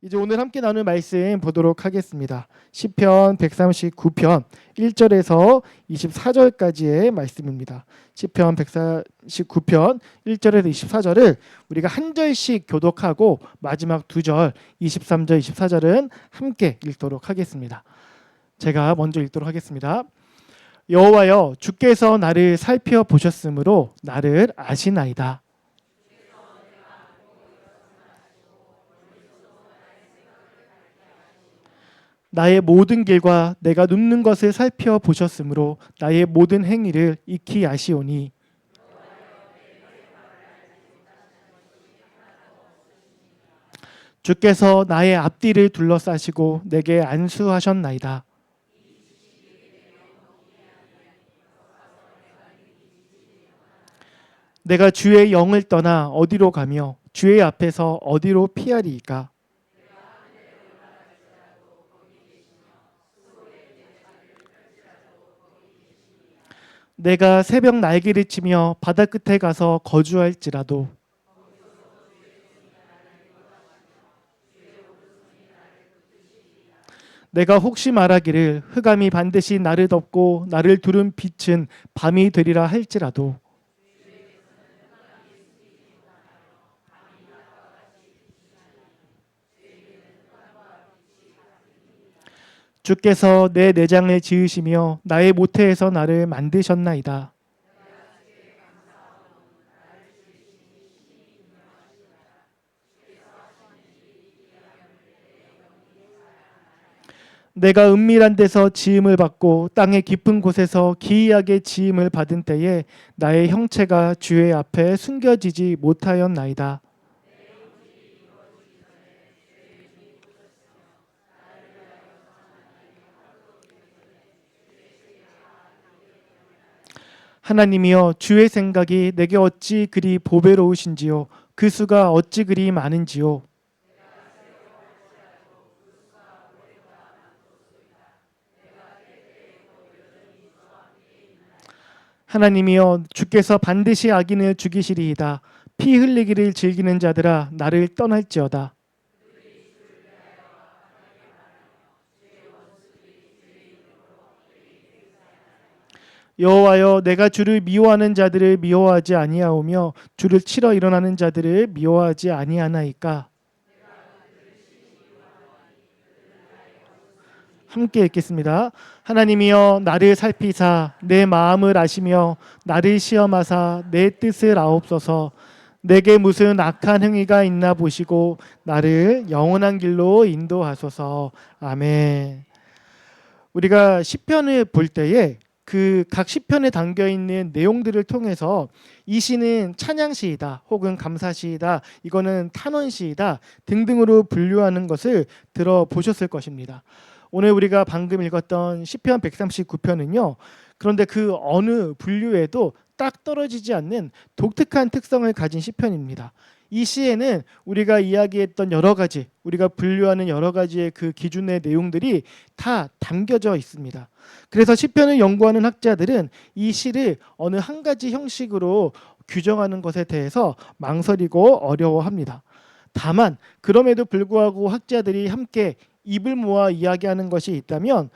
이제 오늘 함께 나눌 말씀 보도록 하겠습니다. 시편 139편 1절에서 24절까지의 말씀입니다. 시편 139편 1절에서 24절을 우리가 한 절씩 교독하고 마지막 두 절 23절 24절은 함께 읽도록 하겠습니다. 제가 먼저 읽도록 하겠습니다. 여호와여, 주께서 나를 살펴보셨으므로 나를 아시나이다. 나의 모든 길과 내가 눕는 것을 살펴보셨으므로 나의 모든 행위를 익히 아시오니 주께서 나의 앞뒤를 둘러싸시고 내게 안수하셨나이다. 내가 주의 영을 떠나 어디로 가며 주의 앞에서 어디로 피하리이까? 내가 새벽 날개를 치며 바다 끝에 가서 거주할지라도 내가 혹시 말하기를 흑암이 반드시 나를 덮고 나를 두른 빛은 밤이 되리라 할지라도 주께서 내 내장을 지으시며 나의 모태에서 나를 만드셨나이다. 내가 은밀한 데서 지음을 받고 땅의 깊은 곳에서 기이하게 지음을 받은 때에 나의 형체가 주의 앞에 숨겨지지 못하였나이다. 하나님이여, 주의 생각이 내게 어찌 그리 보배로우신지요, 그 수가 어찌 그리 많은지요. 하나님이여, 주께서 반드시 악인을 죽이시리이다. 피 흘리기를 즐기는 자들아, 나를 떠날지어다. 여호와여, 내가 주를 미워하는 자들을 미워하지 아니하오며 주를 치러 일어나는 자들을 미워하지 아니하나이까? 함께 읽겠습니다. 하나님이여, 나를 살피사 내 마음을 아시며 나를 시험하사 내 뜻을 아옵소서. 내게 무슨 악한 행위가 있나 보시고 나를 영원한 길로 인도하소서. 아멘. 우리가 시편을 볼 때에 그 각 시편에 담겨 있는 내용들을 통해서 이 시는 찬양시이다, 혹은 감사시이다, 이거는 탄원시이다 등등으로 분류하는 것을 들어보셨을 것입니다. 오늘 우리가 방금 읽었던 시편 139편은요. 그런데 그 어느 분류에도 딱 떨어지지 않는 독특한 특성을 가진 시편입니다. 이 시에는 우리가 이야기했던 여러 가지, 우리가 분류하는 여러 가지의 그 기준의 내용들이 다 담겨져 있습니다. 그래서 시편을 연구하는 학자들은 이 시를 어느 한 가지 형식으로 규정하는 것에 대해서 망설이고 어려워합니다. 다만 그럼에도 불구하고 학자들이 함께 입을 모아 이야기하는 것이 있다면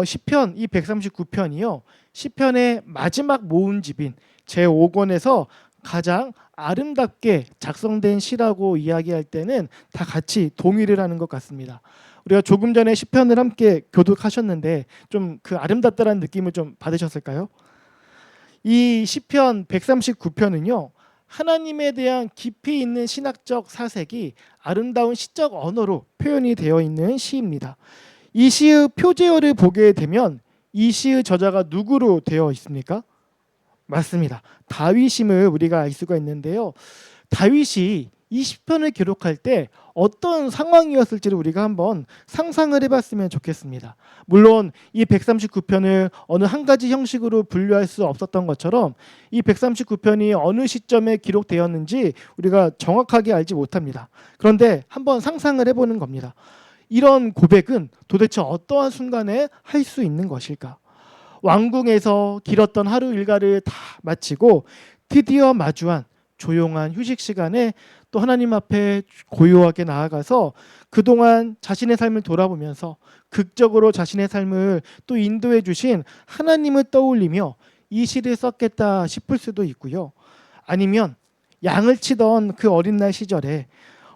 시편 이 139편이요. 시편의 마지막 모음집인 제5권에서 가장 아름답게 작성된 시라고 이야기할 때는 다 같이 동의를 하는 것 같습니다. 우리가 조금 전에 시편을 함께 교독하셨는데 좀 그 아름답다라는 느낌을 좀 받으셨을까요? 이 시편 139편은요. 하나님에 대한 깊이 있는 신학적 사색이 아름다운 시적 언어로 표현이 되어 있는 시입니다. 이 시의 표제어를 보게 되면 이 시의 저자가 누구로 되어 있습니까? 맞습니다. 다윗임을 우리가 알 수가 있는데요. 다윗이 이 시편을 기록할 때 어떤 상황이었을지를 우리가 한번 상상을 해봤으면 좋겠습니다. 물론 이 139편을 어느 한 가지 형식으로 분류할 수 없었던 것처럼 이 139편이 어느 시점에 기록되었는지 우리가 정확하게 알지 못합니다. 그런데 한번 상상을 해보는 겁니다. 이런 고백은 도대체 어떠한 순간에 할 수 있는 것일까? 왕궁에서 길었던 하루 일과를 다 마치고 드디어 마주한 조용한 휴식 시간에 또 하나님 앞에 고요하게 나아가서 그동안 자신의 삶을 돌아보면서 극적으로 자신의 삶을 또 인도해 주신 하나님을 떠올리며 이 시를 썼겠다 싶을 수도 있고요. 아니면 양을 치던 그 어린 날 시절에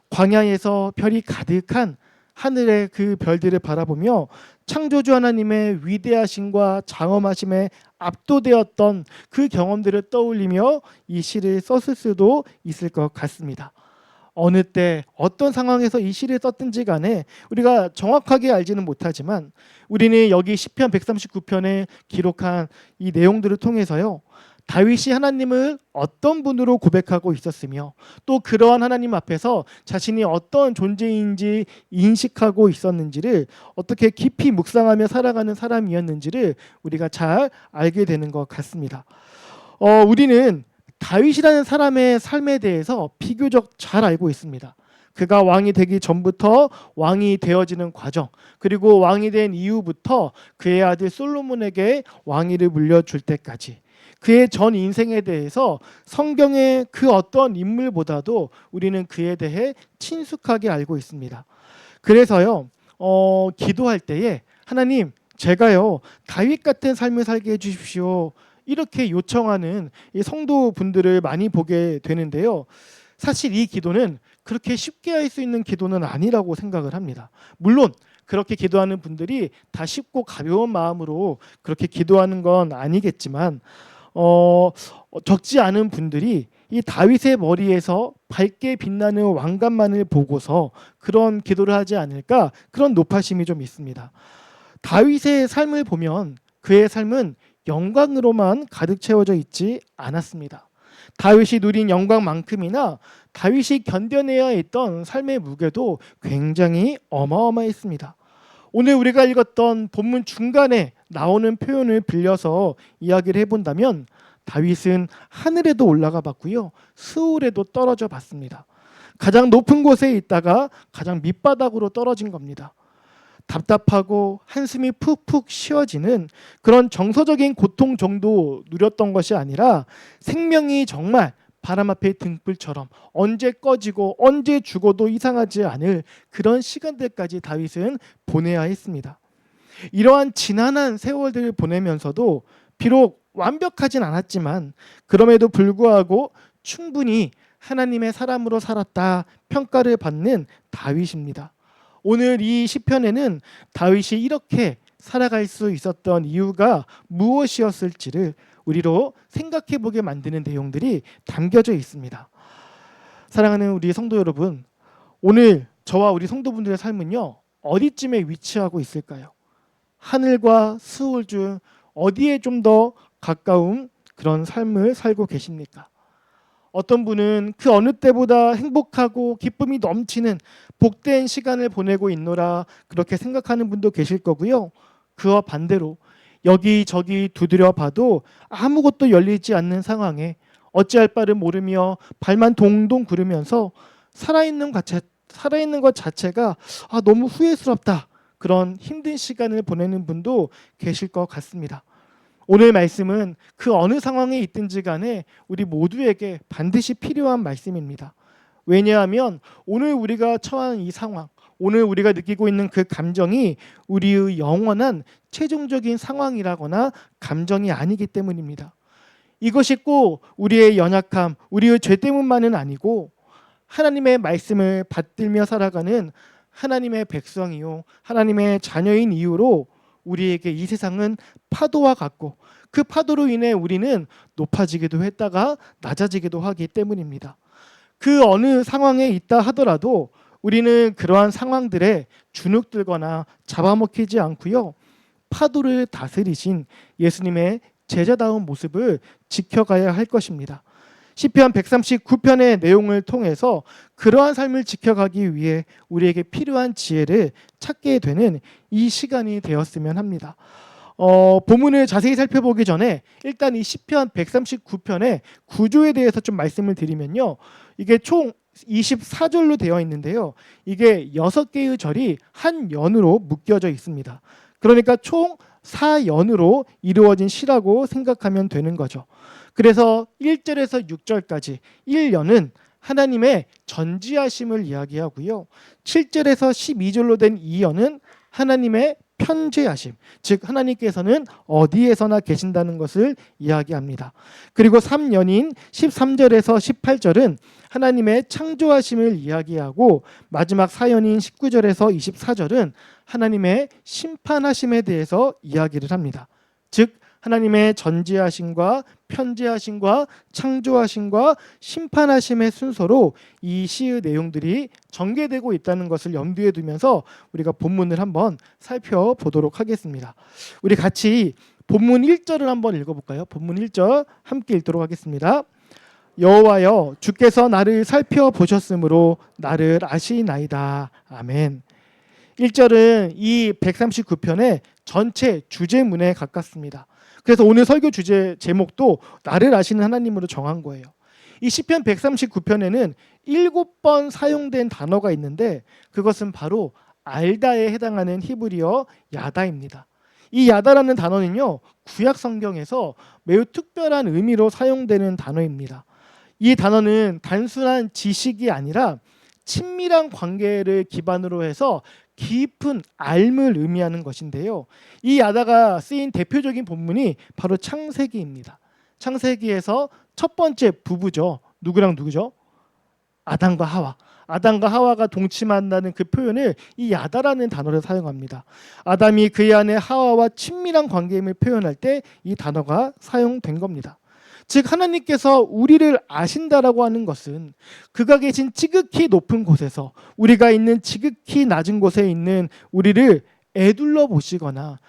광야에서 별이 가득한 하늘의 그 별들을 바라보며 창조주 하나님의 위대하심과 장엄하심에 압도되었던 그 경험들을 떠올리며 이 시를 썼을 수도 있을 것 같습니다. 어느 때 어떤 상황에서 이 시를 썼든지 간에 우리가 정확하게 알지는 못하지만 우리는 여기 시편 139편에 기록한 이 내용들을 통해서요, 다윗이 하나님을 어떤 분으로 고백하고 있었으며 또 그러한 하나님 앞에서 자신이 어떤 존재인지 인식하고 있었는지를 어떻게 깊이 묵상하며 살아가는 사람이었는지를 우리가 잘 알게 되는 것 같습니다. 우리는 다윗이라는 사람의 삶에 대해서 비교적 잘 알고 있습니다. 그가 왕이 되기 전부터 왕이 되어지는 과정, 그리고 왕이 된 이후부터 그의 아들 솔로몬에게 왕위를 물려줄 때까지 그의 전 인생에 대해서 성경의 그 어떤 인물보다도 우리는 그에 대해 친숙하게 알고 있습니다. 그래서요, 기도할 때에 하나님, 제가요 다윗 같은 삶을 살게 해주십시오, 이렇게 요청하는 이 성도분들을 많이 보게 되는데요. 사실 이 기도는 그렇게 쉽게 할 수 있는 기도는 아니라고 생각을 합니다. 물론 그렇게 기도하는 분들이 다 쉽고 가벼운 마음으로 그렇게 기도하는 건 아니겠지만 적지 않은 분들이 이 다윗의 머리에서 밝게 빛나는 왕관만을 보고서 그런 기도를 하지 않을까, 그런 노파심이 좀 있습니다. 다윗의 삶을 보면 그의 삶은 영광으로만 가득 채워져 있지 않았습니다. 다윗이 누린 영광만큼이나 다윗이 견뎌내야 했던 삶의 무게도 굉장히 어마어마했습니다. 오늘 우리가 읽었던 본문 중간에 나오는 표현을 빌려서 이야기를 해본다면 다윗은 하늘에도 올라가 봤고요, 스올에도 떨어져 봤습니다. 가장 높은 곳에 있다가 가장 밑바닥으로 떨어진 겁니다. 답답하고 한숨이 푹푹 쉬어지는 그런 정서적인 고통 정도 누렸던 것이 아니라 생명이 정말 바람 앞의 등불처럼 언제 꺼지고 언제 죽어도 이상하지 않을 그런 시간들까지 다윗은 보내야 했습니다. 이러한 지난한 세월들을 보내면서도 비록 완벽하진 않았지만 그럼에도 불구하고 충분히 하나님의 사람으로 살았다 평가를 받는 다윗입니다. 오늘 이 시편에는 다윗이 이렇게 살아갈 수 있었던 이유가 무엇이었을지를 우리로 생각해 보게 만드는 내용들이 담겨져 있습니다. 사랑하는 우리 성도 여러분, 오늘 저와 우리 성도분들의 삶은요, 어디쯤에 위치하고 있을까요? 하늘과 스올 중 어디에 좀 더 가까운 그런 삶을 살고 계십니까? 어떤 분은 그 어느 때보다 행복하고 기쁨이 넘치는 복된 시간을 보내고 있노라 그렇게 생각하는 분도 계실 거고요. 그와 반대로 여기저기 두드려 봐도 아무것도 열리지 않는 상황에 어찌할 바를 모르며 발만 동동 구르면서 살아있는 것 자체가 너무 후회스럽다, 그런 힘든 시간을 보내는 분도 계실 것 같습니다. 오늘 말씀은 그 어느 상황에 있든지 간에 우리 모두에게 반드시 필요한 말씀입니다. 왜냐하면 오늘 우리가 처한 이 상황, 오늘 우리가 느끼고 있는 그 감정이 우리의 영원한 최종적인 상황이라거나 감정이 아니기 때문입니다. 이것이 꼭 우리의 연약함, 우리의 죄 때문만은 아니고 하나님의 말씀을 받들며 살아가는 하나님의 백성이요, 하나님의 자녀인 이유로 우리에게 이 세상은 파도와 같고 그 파도로 인해 우리는 높아지기도 했다가 낮아지기도 하기 때문입니다. 그 어느 상황에 있다 하더라도 우리는 그러한 상황들에 주눅들거나 잡아먹히지 않고요, 파도를 다스리신 예수님의 제자다운 모습을 지켜가야 할 것입니다. 시편 139편의 내용을 통해서 그러한 삶을 지켜가기 위해 우리에게 필요한 지혜를 찾게 되는 이 시간이 되었으면 합니다. 본문을 자세히 살펴보기 전에 일단 이 시편 139편의 구조에 대해서 좀 말씀을 드리면요, 이게 총 24절로 되어 있는데요, 이게 6개의 절이 한 연으로 묶여져 있습니다. 그러니까 총 4연으로 이루어진 시라고 생각하면 되는 거죠. 그래서 1절에서 6절까지 1년은 하나님의 전지하심을 이야기하고요. 7절에서 12절로 된 2년은 하나님의 편재하심, 즉 하나님께서는 어디에서나 계신다는 것을 이야기합니다. 그리고 3년인 13절에서 18절은 하나님의 창조하심을 이야기하고 마지막 4년인 19절에서 24절은 하나님의 심판하심에 대해서 이야기를 합니다. 즉 하나님의 전지하심과 편지하심과 창조하심과 심판하심의 순서로 이 시의 내용들이 전개되고 있다는 것을 염두에 두면서 우리가 본문을 한번 살펴보도록 하겠습니다. 우리 같이 본문 1절을 한번 읽어볼까요? 본문 1절 함께 읽도록 하겠습니다. 여호와여 주께서 나를 살펴보셨으므로 나를 아시나이다. 아멘. 1절은 이 139편의 전체 주제문에 가깝습니다. 그래서 오늘 설교 주제 제목도 나를 아시는 하나님으로 정한 거예요. 이 시편 139편에는 7번 사용된 단어가 있는데 그것은 바로 알다에 해당하는 히브리어 야다입니다. 이 야다라는 단어는요, 구약 성경에서 매우 특별한 의미로 사용되는 단어입니다. 이 단어는 단순한 지식이 아니라 친밀한 관계를 기반으로 해서 깊은 알을 의미하는 것인데요. 이 야다가 쓰인 대표적인 본문이 바로 창세기입니다. 창세기에서 첫 번째 부부죠. 누구랑 누구죠? 아담과 하와. 아담과 하와가 동침한다는 그 표현을 이 야다라는 단어를 사용합니다. 아담이 그의 아내 하와와 친밀한 관계임을 표현할 때 이 단어가 사용된 겁니다. 즉 하나님께서 우리를 아신다라고 하는 것은 그가 계신 지극히 높은 곳에서 우리가 있는 지극히 낮은 곳에 있는 우리를 애둘러 보시거나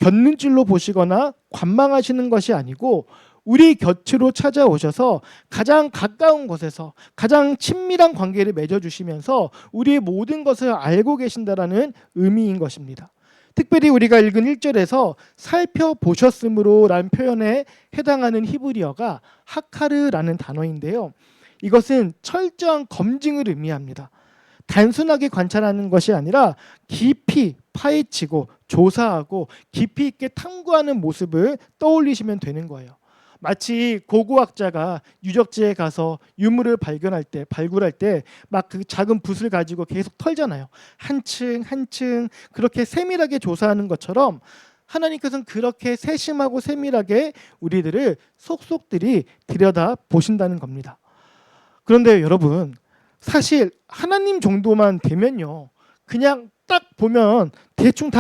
곁눈질로 보시거나 관망하시는 것이 아니고 우리 곁으로 찾아오셔서 가장 가까운 곳에서 가장 친밀한 관계를 맺어주시면서 우리의 모든 것을 알고 계신다라는 의미인 것입니다. 특별히 우리가 읽은 1절에서 살펴보셨으므로 라는 표현에 해당하는 히브리어가 하카르라는 단어인데요. 이것은 철저한 검증을 의미합니다. 단순하게 관찰하는 것이 아니라 깊이 파헤치고 조사하고 깊이 있게 탐구하는 모습을 떠올리시면 되는 거예요. 마치 고고학자가 유적지에 가서 유물을 발굴할 때 막 그 작은 붓을 가지고 계속 털잖아요. 한층 한층 그렇게 세밀하게 조사하는 것처럼 하나님께서는 그렇게 세심하고 세밀하게 우리들을 속속들이 들여다 보신다는 겁니다. 그런데 여러분, 사실 하나님 정도만 되면요, 그냥 딱 보면 대충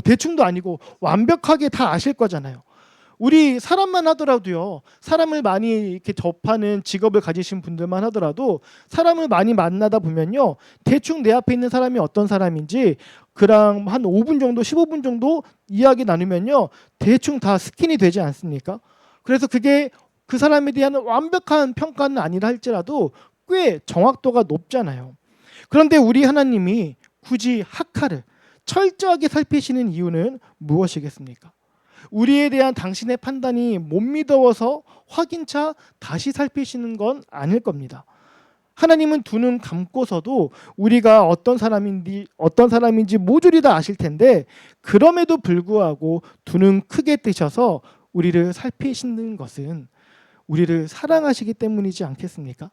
대충도 아니고 완벽하게 다 아실 거잖아요. 우리 사람만 하더라도요, 사람을 많이 이렇게 접하는 직업을 가지신 분들만 하더라도 사람을 많이 만나다 보면요, 대충 내 앞에 있는 사람이 어떤 사람인지 그랑 한 5분 정도 15분 정도 이야기 나누면요, 대충 다 스킨이 되지 않습니까? 그래서 그게 그 사람에 대한 완벽한 평가는 아니라 할지라도 꽤 정확도가 높잖아요. 그런데 우리 하나님이 굳이 하카를 철저하게 살피시는 이유는 무엇이겠습니까? 우리에 대한 당신의 판단이 못 믿어서 확인차 다시 살피시는 건 아닐 겁니다. 하나님은 두 눈 감고서도 우리가 어떤 사람인지 모조리 다 아실 텐데 그럼에도 불구하고 두 눈 크게 뜨셔서 우리를 살피시는 것은 우리를 사랑하시기 때문이지 않겠습니까?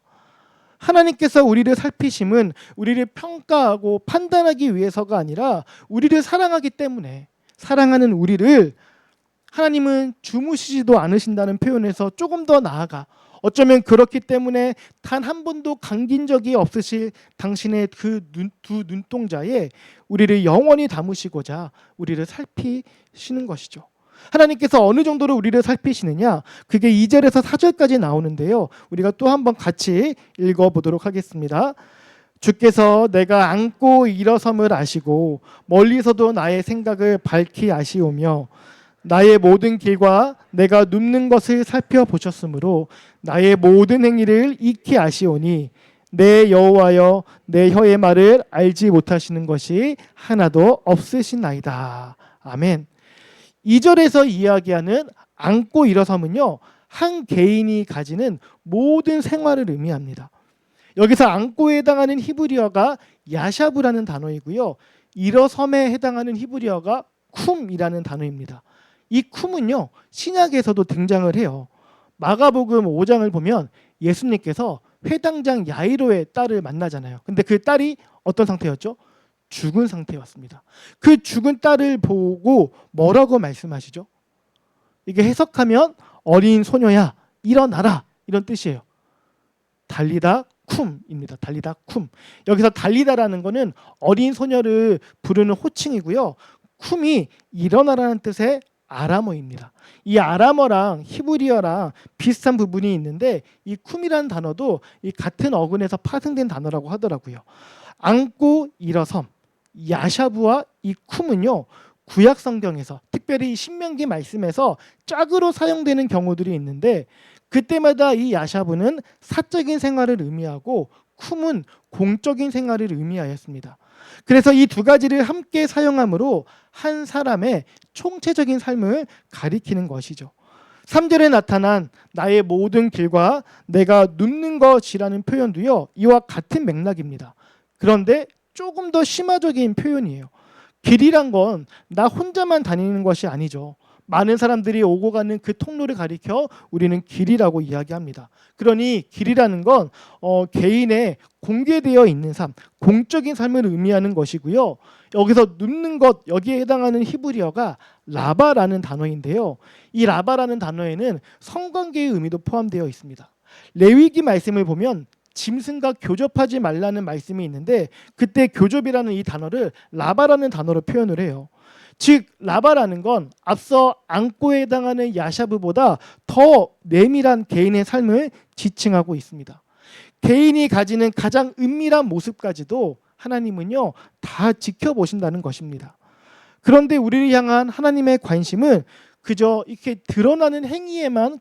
하나님께서 우리를 살피심은 우리를 평가하고 판단하기 위해서가 아니라 우리를 사랑하기 때문에, 사랑하는 우리를 하나님은 주무시지도 않으신다는 표현에서 조금 더 나아가 어쩌면 그렇기 때문에 단 한 번도 감긴 적이 없으실 당신의 그 두 눈동자에 우리를 영원히 담으시고자 우리를 살피시는 것이죠. 하나님께서 어느 정도로 우리를 살피시느냐, 그게 2절에서 4절까지 나오는데요. 우리가 또 한번 같이 읽어보도록 하겠습니다. 주께서 내가 앉고 일어섬을 아시고 멀리서도 나의 생각을 밝히 아시오며 나의 모든 길과 내가 눕는 것을 살펴보셨으므로 나의 모든 행위를 익히 아시오니 내 여호와여 내 혀의 말을 알지 못하시는 것이 하나도 없으시나이다. 아멘. 2절에서 이야기하는 앉고 일어섬은요, 한 개인이 가지는 모든 생활을 의미합니다. 여기서 앉고에 해당하는 히브리어가 야샤브라는 단어이고요, 일어섬에 해당하는 히브리어가 쿰이라는 단어입니다. 이 쿰은요, 신약에서도 등장을 해요. 마가복음 5장을 보면 예수님께서 회당장 야이로의 딸을 만나잖아요. 근데 그 딸이 어떤 상태였죠? 죽은 상태였습니다. 그 죽은 딸을 보고 뭐라고 말씀하시죠? 이게 해석하면 어린 소녀야 일어나라 이런 뜻이에요. 달리다 쿰입니다. 달리다 쿰. 여기서 달리다라는 거는 어린 소녀를 부르는 호칭이고요. 쿰이 일어나라는 뜻의 아람어입니다. 이 아람어랑 히브리어랑 비슷한 부분이 있는데 이 쿰이라는 단어도 이 같은 어근에서 파생된 단어라고 하더라고요. 안고 일어섬, 야샤브와 이 쿰은요. 구약 성경에서 특별히 신명기 말씀에서 짝으로 사용되는 경우들이 있는데 그때마다 이 야샤브는 사적인 생활을 의미하고 쿰은 공적인 생활을 의미하였습니다. 그래서 이 두 가지를 함께 사용함으로 한 사람의 총체적인 삶을 가리키는 것이죠. 3절에 나타난 나의 모든 길과 내가 눕는 것이라는 표현도요. 이와 같은 맥락입니다. 그런데 조금 더 심화적인 표현이에요. 길이란 건 나 혼자만 다니는 것이 아니죠. 많은 사람들이 오고 가는 그 통로를 가리켜 우리는 길이라고 이야기합니다. 그러니 길이라는 건 개인의 공개되어 있는 삶, 공적인 삶을 의미하는 것이고요. 여기서 눕는 것, 여기에 해당하는 히브리어가 라바라는 단어인데요. 이 라바라는 단어에는 성관계의 의미도 포함되어 있습니다. 레위기 말씀을 보면 짐승과 교접하지 말라는 말씀이 있는데 그때 교접이라는 이 단어를 라바라는 단어로 표현을 해요. 즉 라바라는 건 앞서 안고에 해당하는 야샤브보다 더 내밀한 개인의 삶을 지칭하고 있습니다. 개인이 가지는 가장 은밀한 모습까지도 하나님은요 다 지켜보신다는 것입니다. 그런데 우리를 향한 하나님의 관심은 그저 이렇게 드러나는 행위에만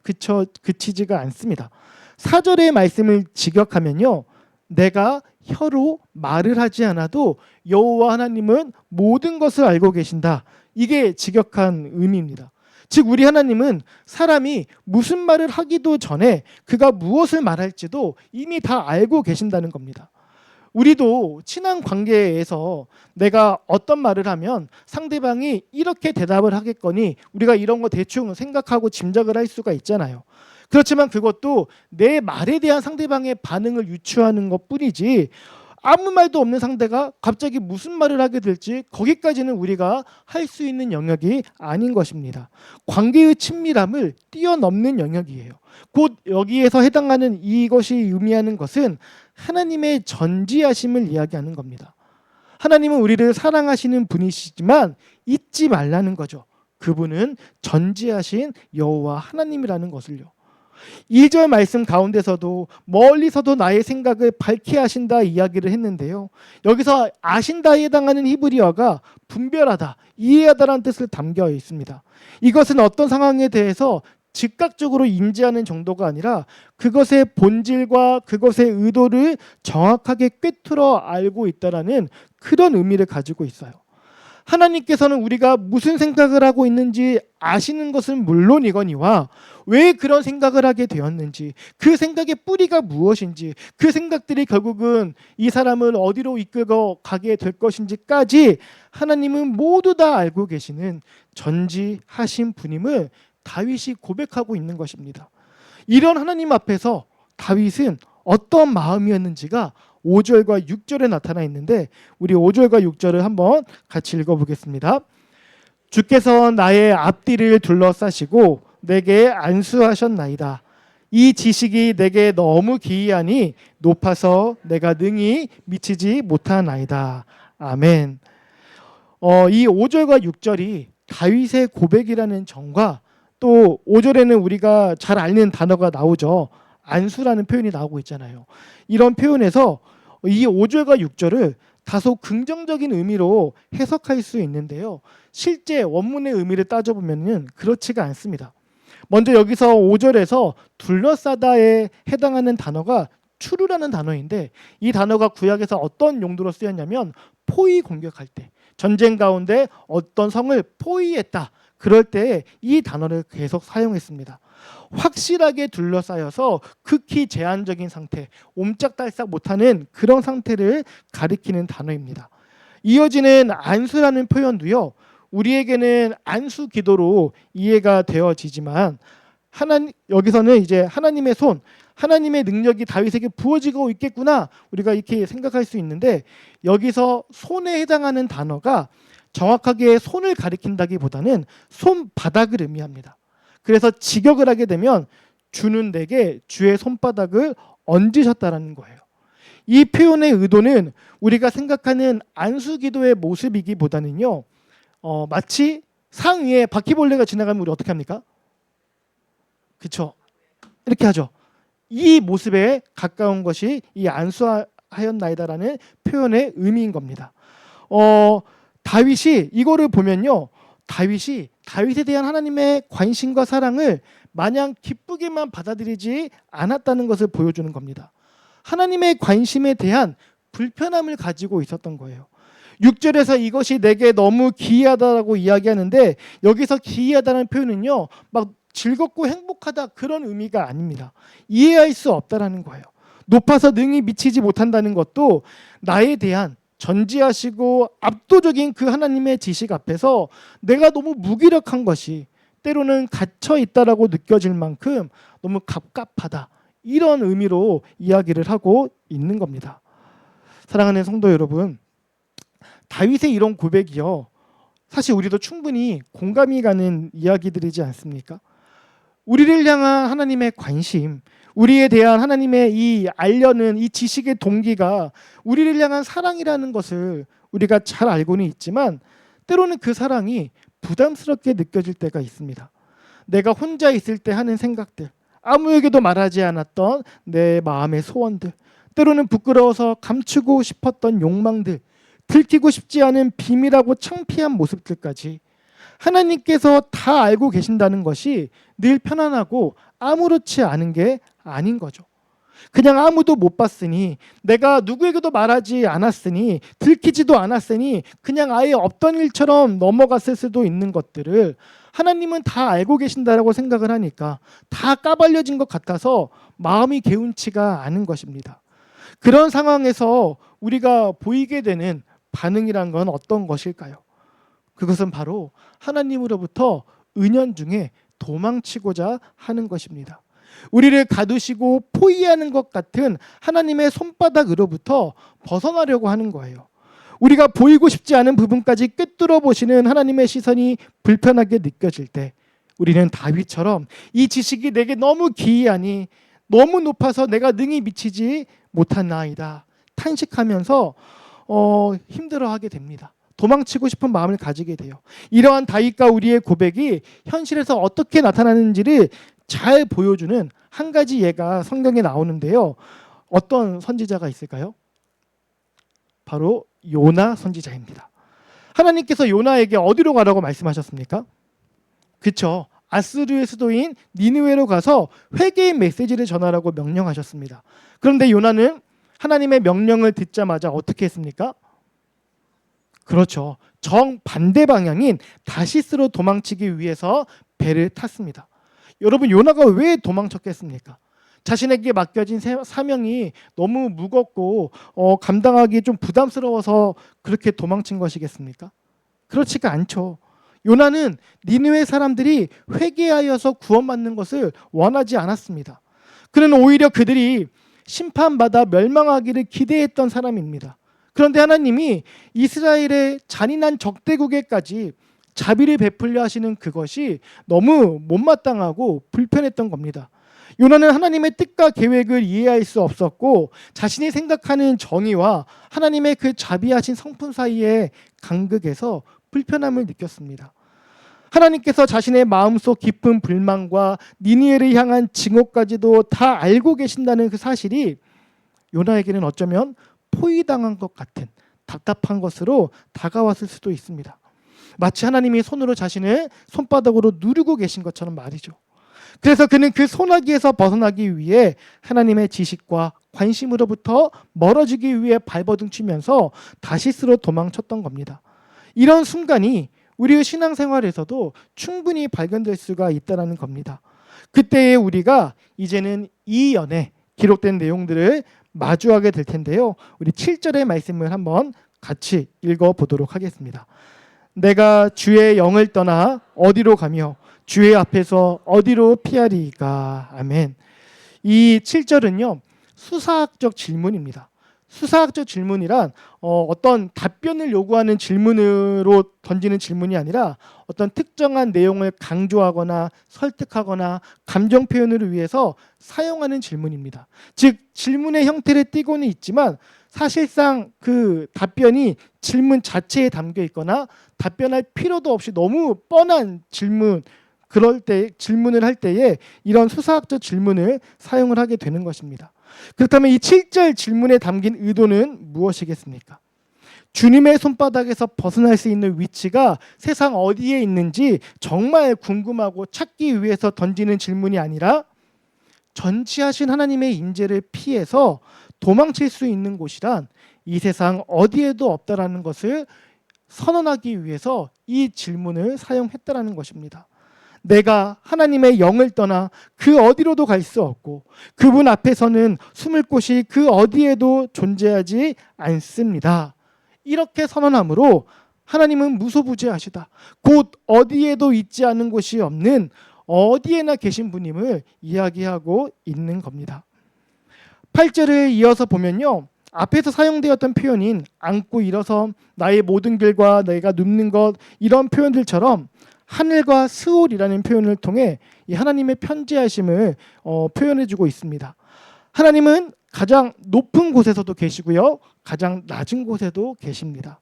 그치지가 않습니다. 4절의 말씀을 직역하면요, 내가 혀로 말을 하지 않아도 여호와 하나님은 모든 것을 알고 계신다. 이게 직역한 의미입니다. 즉 우리 하나님은 사람이 무슨 말을 하기도 전에 그가 무엇을 말할지도 이미 다 알고 계신다는 겁니다. 우리도 친한 관계에서 내가 어떤 말을 하면 상대방이 이렇게 대답을 하겠거니 우리가 이런 거 대충 생각하고 짐작을 할 수가 있잖아요. 그렇지만 그것도 내 말에 대한 상대방의 반응을 유추하는 것뿐이지 아무 말도 없는 상대가 갑자기 무슨 말을 하게 될지 거기까지는 우리가 할 수 있는 영역이 아닌 것입니다. 관계의 친밀함을 뛰어넘는 영역이에요. 곧 여기에서 해당하는 이것이 의미하는 것은 하나님의 전지하심을 이야기하는 겁니다. 하나님은 우리를 사랑하시는 분이시지만 잊지 말라는 거죠. 그분은 전지하신 여호와 하나님이라는 것을요. 2절 말씀 가운데서도 멀리서도 나의 생각을 밝게 하신다 이야기를 했는데요. 여기서 아신다에 해당하는 히브리어가 분별하다, 이해하다라는 뜻을 담겨 있습니다. 이것은 어떤 상황에 대해서 즉각적으로 인지하는 정도가 아니라 그것의 본질과 그것의 의도를 정확하게 꿰뚫어 알고 있다라는 그런 의미를 가지고 있어요. 하나님께서는 우리가 무슨 생각을 하고 있는지 아시는 것은 물론이거니와 왜 그런 생각을 하게 되었는지, 그 생각의 뿌리가 무엇인지, 그 생각들이 결국은 이 사람을 어디로 이끌고 가게 될 것인지까지 하나님은 모두 다 알고 계시는 전지하신 분임을 다윗이 고백하고 있는 것입니다. 이런 하나님 앞에서 다윗은 어떤 마음이었는지가 5절과 6절에 나타나 있는데 우리 5절과 6절을 한번 같이 읽어보겠습니다. 주께서 나의 앞뒤를 둘러싸시고 내게 안수하셨나이다. 이 지식이 내게 너무 기이하니 높아서 내가 능히 미치지 못하나이다. 아멘. 이 5절과 6절이 다윗의 고백이라는 정과 또 5절에는 우리가 잘 아는 단어가 나오죠. 안수라는 표현이 나오고 있잖아요. 이런 표현에서 이 5절과 6절을 다소 긍정적인 의미로 해석할 수 있는데요. 실제 원문의 의미를 따져보면 그렇지가 않습니다. 먼저 여기서 5절에서 둘러싸다에 해당하는 단어가 추루라는 단어인데 이 단어가 구약에서 어떤 용도로 쓰였냐면 포위 공격할 때, 전쟁 가운데 어떤 성을 포위했다. 그럴 때 이 단어를 계속 사용했습니다. 확실하게 둘러싸여서 극히 제한적인 상태, 옴짝달싹 못하는 그런 상태를 가리키는 단어입니다. 이어지는 안수라는 표현도요. 우리에게는 안수 기도로 이해가 되어지지만 여기서는 이제 하나님의 손, 하나님의 능력이 다윗에게 부어지고 있겠구나 우리가 이렇게 생각할 수 있는데, 여기서 손에 해당하는 단어가 정확하게 손을 가리킨다기보다는 손바닥을 의미합니다. 그래서 직역을 하게 되면 주는 내게 주의 손바닥을 얹으셨다라는 거예요. 이 표현의 의도는 우리가 생각하는 안수기도의 모습이기보다는요, 마치 상 위에 바퀴벌레가 지나가면 우리 어떻게 합니까? 그렇죠? 이렇게 하죠. 이 모습에 가까운 것이 이 안수하였나이다라는 표현의 의미인 겁니다. 다윗이 이거를 보면요, 다윗에 대한 하나님의 관심과 사랑을 마냥 기쁘게만 받아들이지 않았다는 것을 보여주는 겁니다. 하나님의 관심에 대한 불편함을 가지고 있었던 거예요. 6절에서 이것이 내게 너무 기이하다라고 이야기하는데, 여기서 기이하다는 표현은요, 막 즐겁고 행복하다 그런 의미가 아닙니다. 이해할 수 없다라는 거예요. 높아서 능히 미치지 못한다는 것도 나에 대한 전지하시고 압도적인 그 하나님의 지식 앞에서 내가 너무 무기력한 것이 때로는 갇혀 있다라고 느껴질 만큼 너무 갑갑하다, 이런 의미로 이야기를 하고 있는 겁니다. 사랑하는 성도 여러분, 다윗의 이런 고백이요, 사실 우리도 충분히 공감이 가는 이야기들이지 않습니까? 우리를 향한 하나님의 관심, 우리에 대한 하나님의 이 알려는 이 지식의 동기가 우리를 향한 사랑이라는 것을 우리가 잘 알고는 있지만, 때로는 그 사랑이 부담스럽게 느껴질 때가 있습니다. 내가 혼자 있을 때 하는 생각들, 아무에게도 말하지 않았던 내 마음의 소원들, 때로는 부끄러워서 감추고 싶었던 욕망들, 들키고 싶지 않은 비밀하고 창피한 모습들까지 하나님께서 다 알고 계신다는 것이 늘 편안하고 아무렇지 않은 게 아닌 거죠. 그냥 아무도 못 봤으니, 내가 누구에게도 말하지 않았으니, 들키지도 않았으니 그냥 아예 없던 일처럼 넘어갔을 수도 있는 것들을 하나님은 다 알고 계신다라고 생각을 하니까 다 까발려진 것 같아서 마음이 개운치가 않은 것입니다. 그런 상황에서 우리가 보이게 되는 반응이란 건 어떤 것일까요? 그것은 바로 하나님으로부터 은연중에 도망치고자 하는 것입니다. 우리를 가두시고 포위하는 것 같은 하나님의 손바닥으로부터 벗어나려고 하는 거예요. 우리가 보이고 싶지 않은 부분까지 꿰뚫어 보시는 하나님의 시선이 불편하게 느껴질 때, 우리는 다윗처럼 이 지식이 내게 너무 기이하니, 너무 높아서 내가 능히 미치지 못하나이다 탄식하면서 힘들어하게 됩니다. 도망치고 싶은 마음을 가지게 돼요. 이러한 다윗과 우리의 고백이 현실에서 어떻게 나타나는지를 잘 보여주는 한 가지 예가 성경에 나오는데요. 어떤 선지자가 있을까요? 바로 요나 선지자입니다. 하나님께서 요나에게 어디로 가라고 말씀하셨습니까? 그렇죠. 아스르의 수도인 니느웨로 가서 회개의 메시지를 전하라고 명령하셨습니다. 그런데 요나는 하나님의 명령을 듣자마자 어떻게 했습니까? 그렇죠. 정반대 방향인 다시스로 도망치기 위해서 배를 탔습니다. 여러분, 요나가 왜 도망쳤겠습니까? 자신에게 맡겨진 사명이 너무 무겁고 감당하기 좀 부담스러워서 그렇게 도망친 것이겠습니까? 그렇지가 않죠. 요나는 니느웨 사람들이 회개하여서 구원받는 것을 원하지 않았습니다. 그는 오히려 그들이 심판받아 멸망하기를 기대했던 사람입니다. 그런데 하나님이 이스라엘의 잔인한 적대국에까지 자비를 베풀려 하시는 그것이 너무 못마땅하고 불편했던 겁니다. 요나는 하나님의 뜻과 계획을 이해할 수 없었고, 자신이 생각하는 정의와 하나님의 그 자비하신 성품 사이의 간극에서 불편함을 느꼈습니다. 하나님께서 자신의 마음속 깊은 불만과 니느웨를 향한 증오까지도 다 알고 계신다는 그 사실이 요나에게는 어쩌면 포위당한 것 같은 답답한 것으로 다가왔을 수도 있습니다. 마치 하나님이 손으로 자신을 손바닥으로 누르고 계신 것처럼 말이죠. 그래서 그는 그 소나기에서 벗어나기 위해 하나님의 지식과 관심으로부터 멀어지기 위해 발버둥 치면서 다시스로 도망쳤던 겁니다. 이런 순간이 우리의 신앙생활에서도 충분히 발견될 수가 있다는 겁니다. 그때의 우리가 이제는 이 연에 기록된 내용들을 마주하게 될 텐데요. 우리 7절의 말씀을 한번 같이 읽어보도록 하겠습니다. 내가 주의 영을 떠나 어디로 가며 주의 앞에서 어디로 피하리이까. 아멘. 이 7절은요. 수사학적 질문입니다. 수사학적 질문이란 어떤 답변을 요구하는 질문으로 던지는 질문이 아니라 어떤 특정한 내용을 강조하거나 설득하거나 감정 표현을 위해서 사용하는 질문입니다. 즉 질문의 형태를 띠고는 있지만 사실상 그 답변이 질문 자체에 담겨 있거나 답변할 필요도 없이 너무 뻔한 질문, 그럴 때 질문을 할 때에 이런 수사학적 질문을 사용을 하게 되는 것입니다. 그렇다면 이 7절 질문에 담긴 의도는 무엇이겠습니까? 주님의 손바닥에서 벗어날 수 있는 위치가 세상 어디에 있는지 정말 궁금하고 찾기 위해서 던지는 질문이 아니라 전지하신 하나님의 임재를 피해서 도망칠 수 있는 곳이란 이 세상 어디에도 없다라는 것을 선언하기 위해서 이 질문을 사용했다라는 것입니다. 내가 하나님의 영을 떠나 그 어디로도 갈 수 없고 그분 앞에서는 숨을 곳이 그 어디에도 존재하지 않습니다. 이렇게 선언함으로 하나님은 무소부재하시다. 곧 어디에도 있지 않은 곳이 없는 어디에나 계신 분임을 이야기하고 있는 겁니다. 8절을 이어서 보면요. 앞에서 사용되었던 표현인 안고 일어섬, 나의 모든 길과 내가 눕는 것, 이런 표현들처럼 하늘과 스올이라는 표현을 통해 이 하나님의 편지하심을 표현해주고 있습니다. 하나님은 가장 높은 곳에서도 계시고요, 가장 낮은 곳에도 계십니다.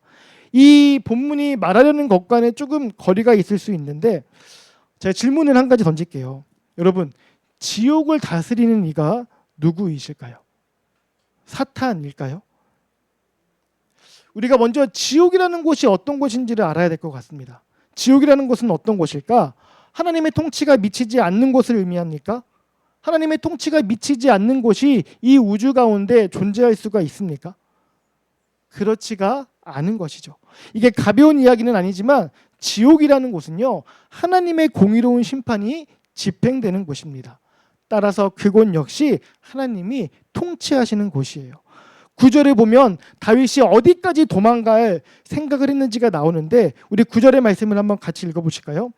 이 본문이 말하려는 것과는 조금 거리가 있을 수 있는데 제가 질문을 한 가지 던질게요. 여러분, 지옥을 다스리는 이가 누구이실까요? 사탄일까요? 우리가 먼저 지옥이라는 곳이 어떤 곳인지를 알아야 될 것 같습니다. 지옥이라는 곳은 어떤 곳일까? 하나님의 통치가 미치지 않는 곳을 의미합니까? 하나님의 통치가 미치지 않는 곳이 이 우주 가운데 존재할 수가 있습니까? 그렇지가 않은 것이죠. 이게 가벼운 이야기는 아니지만 지옥이라는 곳은요, 하나님의 공의로운 심판이 집행되는 곳입니다. 따라서 그곳 역시 하나님이 통치하시는 곳이에요. 9절에 보면 다윗이 어디까지 도망갈 생각을 했는지가 나오는데 우리 9절의 말씀을 한번 같이 읽어보실까요?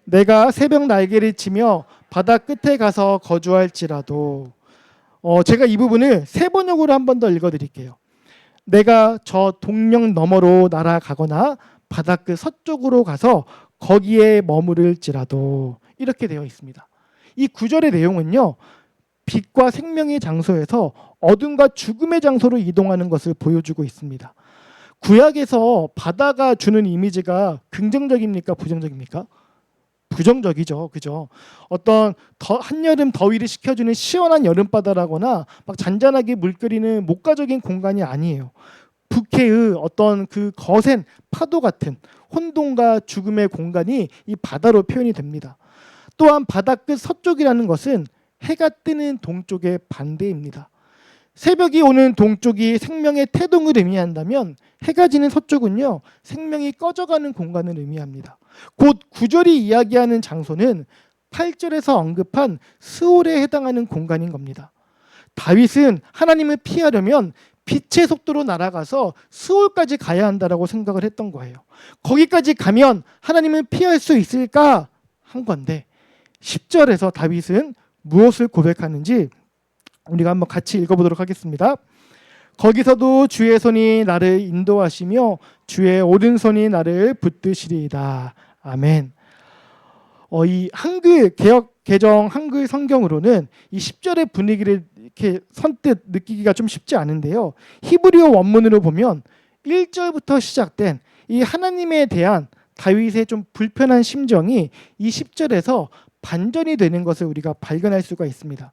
내가 새벽 날개를 치며 바다 끝에 가서 거주할지라도, 제가 이 부분을 세 번역으로 한 번 더 읽어드릴게요. 내가 저 동력 너머로 날아가거나 바다 끝 서쪽으로 가서 거기에 머무를지라도, 이렇게 되어 있습니다. 이 9절의 내용은요, 빛과 생명의 장소에서 어둠과 죽음의 장소로 이동하는 것을 보여주고 있습니다. 구약에서 바다가 주는 이미지가 긍정적입니까? 부정적입니까? 부정적이죠. 그죠? 어떤 한여름 더위를 식혀주는 시원한 여름바다라거나 막 잔잔하게 물 끓이는 목가적인 공간이 아니에요. 북해의 어떤 그 거센 파도 같은 혼돈과 죽음의 공간이 이 바다로 표현이 됩니다. 또한 바다 끝 서쪽이라는 것은 해가 뜨는 동쪽의 반대입니다. 새벽이 오는 동쪽이 생명의 태동을 의미한다면 해가 지는 서쪽은요, 생명이 꺼져가는 공간을 의미합니다. 곧 9절이 이야기하는 장소는 8절에서 언급한 스올에 해당하는 공간인 겁니다. 다윗은 하나님을 피하려면 빛의 속도로 날아가서 스올까지 가야 한다라고 생각을 했던 거예요. 거기까지 가면 하나님을 피할 수 있을까 한 건데 10절에서 다윗은 무엇을 고백하는지 우리가 한번 같이 읽어보도록 하겠습니다. 거기서도 주의 손이 나를 인도하시며 주의 오른손이 나를 붙드시리이다. 아멘. 이 한글 개역 개정 한글 성경으로는 이 10절의 분위기를 이렇게 선뜻 느끼기가 좀 쉽지 않은데요. 히브리어 원문으로 보면 1절부터 시작된 이 하나님에 대한 다윗의 좀 불편한 심정이 이 10절에서 반전이 되는 것을 우리가 발견할 수가 있습니다.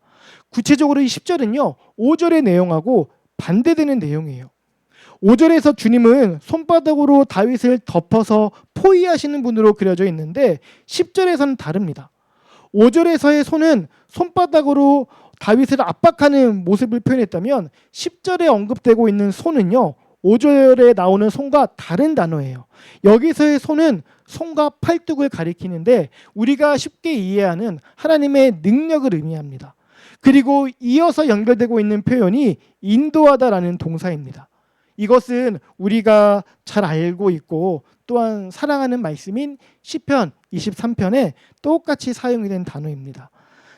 구체적으로 이 10절은요, 5절의 내용하고 반대되는 내용이에요. 5절에서 주님은 손바닥으로 다윗을 덮어서 포위하시는 분으로 그려져 있는데 10절에서는 다릅니다. 5절에서의 손은 손바닥으로 다윗을 압박하는 모습을 표현했다면 10절에 언급되고 있는 손은요, 5절에 나오는 손과 다른 단어예요. 여기서의 손은 손과 팔뚝을 가리키는데 우리가 쉽게 이해하는 하나님의 능력을 의미합니다. 그리고 이어서 연결되고 있는 표현이 인도하다라는 동사입니다. 이것은 우리가 잘 알고 있고 또한 사랑하는 말씀인 시편 23편에 똑같이 사용이 된 단어입니다.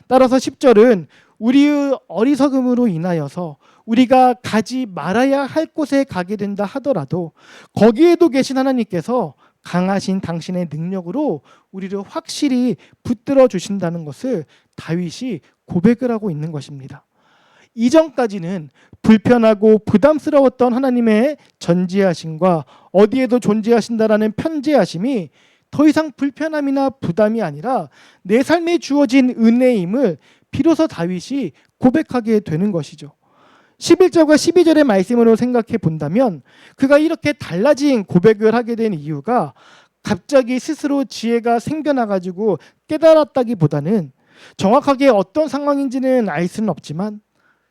따라서 10절은 우리의 어리석음으로 인하여서 우리가 가지 말아야 할 곳에 가게 된다 하더라도 거기에도 계신 하나님께서 강하신 당신의 능력으로 우리를 확실히 붙들어 주신다는 것을 다윗이 고백을 하고 있는 것입니다. 이전까지는 불편하고 부담스러웠던 하나님의 전지하심과 어디에도 존재하신다라는 편재하심이 더 이상 불편함이나 부담이 아니라 내 삶에 주어진 은혜임을 비로소 다윗이 고백하게 되는 것이죠. 11절과 12절의 말씀으로 생각해 본다면 그가 이렇게 달라진 고백을 하게 된 이유가 갑자기 스스로 지혜가 생겨나가지고 깨달았다기보다는 정확하게 어떤 상황인지는 알 수는 없지만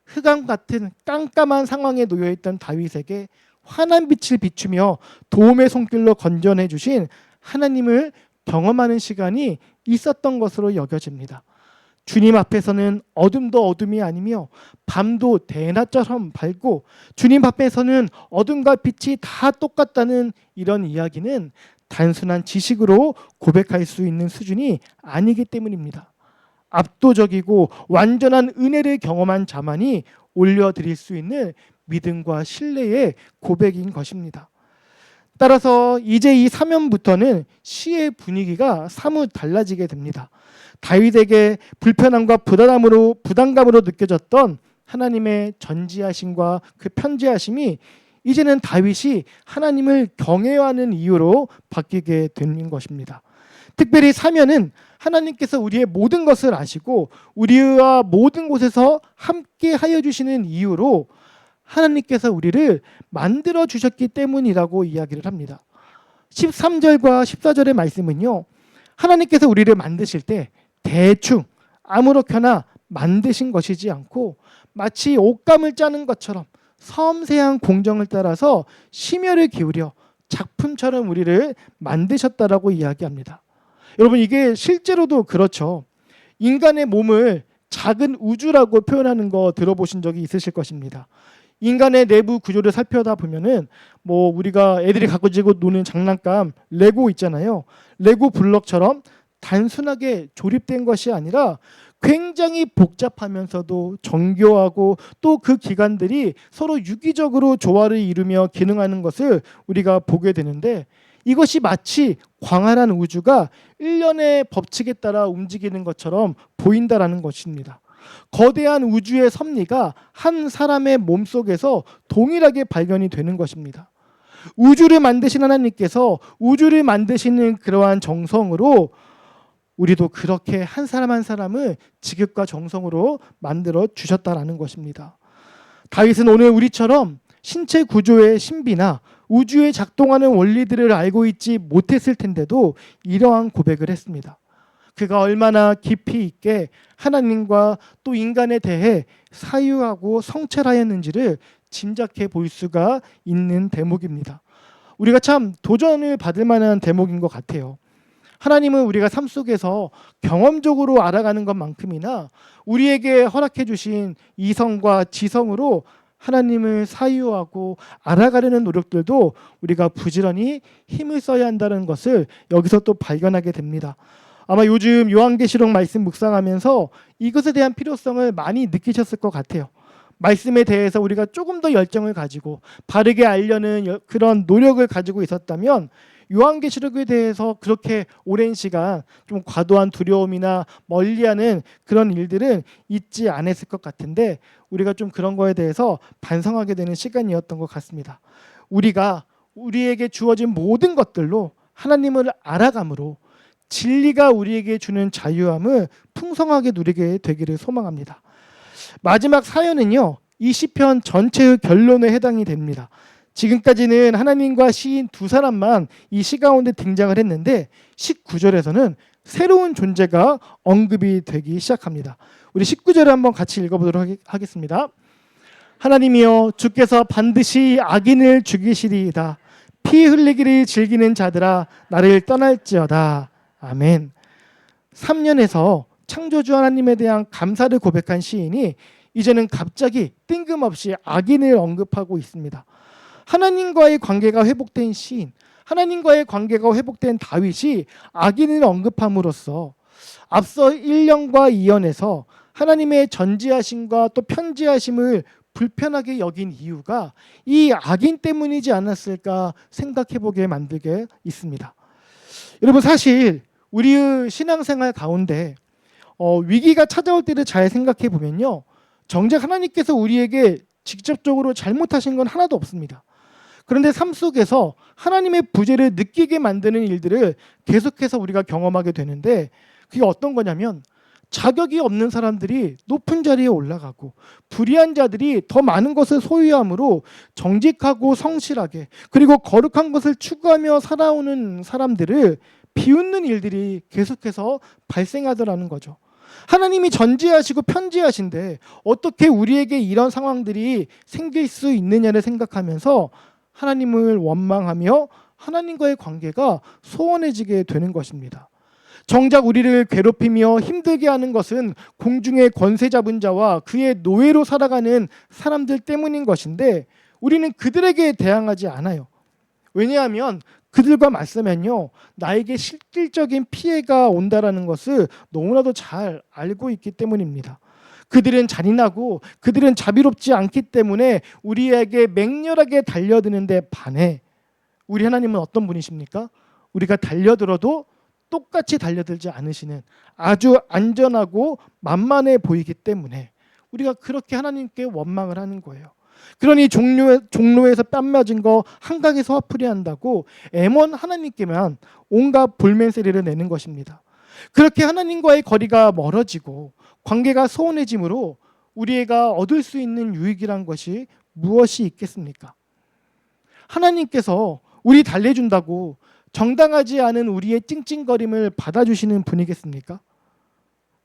흑암 같은 깜깜한 상황에 놓여있던 다윗에게 환한 빛을 비추며 도움의 손길로 건져내 주신 하나님을 경험하는 시간이 있었던 것으로 여겨집니다. 주님 앞에서는 어둠도 어둠이 아니며 밤도 대낮처럼 밝고 주님 앞에서는 어둠과 빛이 다 똑같다는 이런 이야기는 단순한 지식으로 고백할 수 있는 수준이 아니기 때문입니다. 압도적이고 완전한 은혜를 경험한 자만이 올려드릴 수 있는 믿음과 신뢰의 고백인 것입니다. 따라서 이제 이 사면부터는 시의 분위기가 사뭇 달라지게 됩니다. 다윗에게 불편함과 부담감으로 느껴졌던 하나님의 전지하심과 그 편지하심이 이제는 다윗이 하나님을 경외하는 이유로 바뀌게 된 것입니다. 특별히 사면은 하나님께서 우리의 모든 것을 아시고 우리와 모든 곳에서 함께 하여 주시는 이유로 하나님께서 우리를 만들어 주셨기 때문이라고 이야기를 합니다. 13절과 14절의 말씀은요, 하나님께서 우리를 만드실 때 대충 아무렇게나 만드신 것이지 않고 마치 옷감을 짜는 것처럼 섬세한 공정을 따라서 심혈을 기울여 작품처럼 우리를 만드셨다라고 이야기합니다. 여러분, 이게 실제로도 그렇죠. 인간의 몸을 작은 우주라고 표현하는 거 들어보신 적이 있으실 것입니다. 인간의 내부 구조를 살펴다 보면은 우리가 애들이 가지고 노는 장난감 레고 있잖아요. 레고 블럭처럼 단순하게 조립된 것이 아니라 굉장히 복잡하면서도 정교하고 또 그 기관들이 서로 유기적으로 조화를 이루며 기능하는 것을 우리가 보게 되는데, 이것이 마치 광활한 우주가 일련의 법칙에 따라 움직이는 것처럼 보인다라는 것입니다. 거대한 우주의 섭리가 한 사람의 몸속에서 동일하게 발견이 되는 것입니다. 우주를 만드신 하나님께서 우주를 만드시는 그러한 정성으로 우리도 그렇게 한 사람 한 사람을 지극과 정성으로 만들어 주셨다라는 것입니다. 다윗은 오늘 우리처럼 신체 구조의 신비나 우주에 작동하는 원리들을 알고 있지 못했을 텐데도 이러한 고백을 했습니다. 그가 얼마나 깊이 있게 하나님과 또 인간에 대해 사유하고 성찰하였는지를 짐작해 볼 수가 있는 대목입니다. 우리가 참 도전을 받을 만한 대목인 것 같아요. 하나님은 우리가 삶 속에서 경험적으로 알아가는 것만큼이나 우리에게 허락해 주신 이성과 지성으로 하나님을 사유하고 알아가려는 노력들도 우리가 부지런히 힘을 써야 한다는 것을 여기서 또 발견하게 됩니다. 아마 요즘 요한계시록 말씀 묵상하면서 이것에 대한 필요성을 많이 느끼셨을 것 같아요. 말씀에 대해서 우리가 조금 더 열정을 가지고 바르게 알려는 그런 노력을 가지고 있었다면 요한계시록에 대해서 그렇게 오랜 시간 좀 과도한 두려움이나 멀리하는 그런 일들은 있지 않았을 것 같은데, 우리가 좀 그런 거에 대해서 반성하게 되는 시간이었던 것 같습니다. 우리가 우리에게 주어진 모든 것들로 하나님을 알아감으로 진리가 우리에게 주는 자유함을 풍성하게 누리게 되기를 소망합니다. 마지막 사연은요, 이 시편 전체의 결론에 해당이 됩니다. 지금까지는 하나님과 시인 두 사람만 이 시 가운데 등장을 했는데 19절에서는 새로운 존재가 언급이 되기 시작합니다. 우리 19절을 한번 같이 읽어보도록 하겠습니다. 하나님이여, 주께서 반드시 악인을 죽이시리이다. 피 흘리기를 즐기는 자들아, 나를 떠날지어다. 아멘. 3년에서 창조주 하나님에 대한 감사를 고백한 시인이 이제는 갑자기 뜬금없이 악인을 언급하고 있습니다. 하나님과의 관계가 회복된 시인, 하나님과의 관계가 회복된 다윗이 악인을 언급함으로써 앞서 1년과 2년에서 하나님의 전지하심과 또 편지하심을 불편하게 여긴 이유가 이 악인 때문이지 않았을까 생각해 보게 만들게 있습니다. 여러분, 사실 우리의 신앙생활 가운데 위기가 찾아올 때를 잘 생각해 보면요, 정작 하나님께서 우리에게 직접적으로 잘못하신 건 하나도 없습니다. 그런데 삶 속에서 하나님의 부재를 느끼게 만드는 일들을 계속해서 우리가 경험하게 되는데, 그게 어떤 거냐면 자격이 없는 사람들이 높은 자리에 올라가고 불의한 자들이 더 많은 것을 소유함으로 정직하고 성실하게 그리고 거룩한 것을 추구하며 살아오는 사람들을 비웃는 일들이 계속해서 발생하더라는 거죠. 하나님이 전지하시고 편지하신데 어떻게 우리에게 이런 상황들이 생길 수 있느냐를 생각하면서 하나님을 원망하며 하나님과의 관계가 소원해지게 되는 것입니다. 정작 우리를 괴롭히며 힘들게 하는 것은 공중의 권세 잡은 자와 그의 노예로 살아가는 사람들 때문인 것인데, 우리는 그들에게 대항하지 않아요. 왜냐하면 그들과 맞서면요, 나에게 실질적인 피해가 온다라는 것을 너무나도 잘 알고 있기 때문입니다. 그들은 잔인하고 그들은 자비롭지 않기 때문에 우리에게 맹렬하게 달려드는데 반해 우리 하나님은 어떤 분이십니까? 우리가 달려들어도 똑같이 달려들지 않으시는 아주 안전하고 만만해 보이기 때문에 우리가 그렇게 하나님께 원망을 하는 거예요. 그러니 종로에서 뺨 맞은 거 한강에서 화풀이 한다고 M1 하나님께만 온갖 볼멘세리를 내는 것입니다. 그렇게 하나님과의 거리가 멀어지고 관계가 소원해짐으로 우리가 얻을 수 있는 유익이란 것이 무엇이 있겠습니까? 하나님께서 우리 달래준다고 정당하지 않은 우리의 찡찡거림을 받아주시는 분이겠습니까?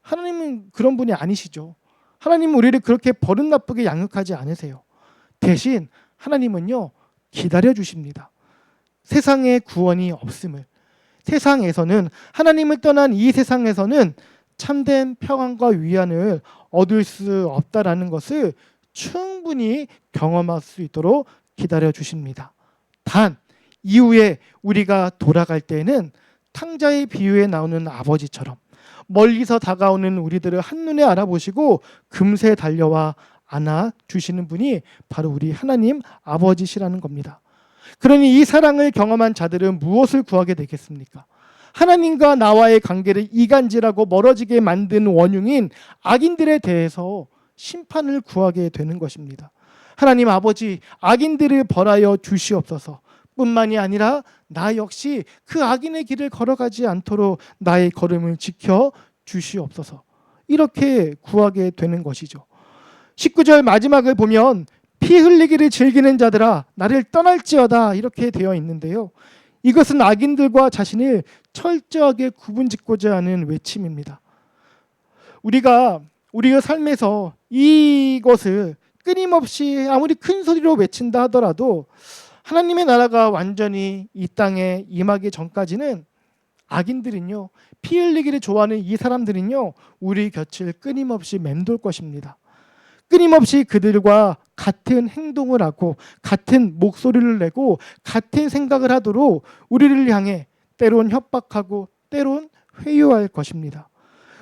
하나님은 그런 분이 아니시죠. 하나님은 우리를 그렇게 버릇나쁘게 양육하지 않으세요. 대신 하나님은요, 기다려주십니다. 세상에 구원이 없음을, 세상에서는, 하나님을 떠난 이 세상에서는 참된 평안과 위안을 얻을 수 없다라는 것을 충분히 경험할 수 있도록 기다려주십니다. 단 이후에 우리가 돌아갈 때에는 탕자의 비유에 나오는 아버지처럼 멀리서 다가오는 우리들을 한눈에 알아보시고 금세 달려와 안아주시는 분이 바로 우리 하나님 아버지시라는 겁니다. 그러니 이 사랑을 경험한 자들은 무엇을 구하게 되겠습니까? 하나님과 나와의 관계를 이간질하고 멀어지게 만든 원흉인 악인들에 대해서 심판을 구하게 되는 것입니다. 하나님 아버지, 악인들을 벌하여 주시옵소서. 뿐만이 아니라 나 역시 그 악인의 길을 걸어가지 않도록 나의 걸음을 지켜 주시옵소서. 이렇게 구하게 되는 것이죠. 19절 마지막을 보면 피 흘리기를 즐기는 자들아 나를 떠날지어다 이렇게 되어 있는데요. 이것은 악인들과 자신을 철저하게 구분짓고자 하는 외침입니다. 우리가 우리의 삶에서 이것을 끊임없이 아무리 큰 소리로 외친다 하더라도 하나님의 나라가 완전히 이 땅에 임하기 전까지는 악인들은요, 피 흘리기를 좋아하는 이 사람들은요, 우리 곁을 끊임없이 맴돌 것입니다. 끊임없이 그들과 같은 행동을 하고 같은 목소리를 내고 같은 생각을 하도록 우리를 향해 때론 협박하고 때론 회유할 것입니다.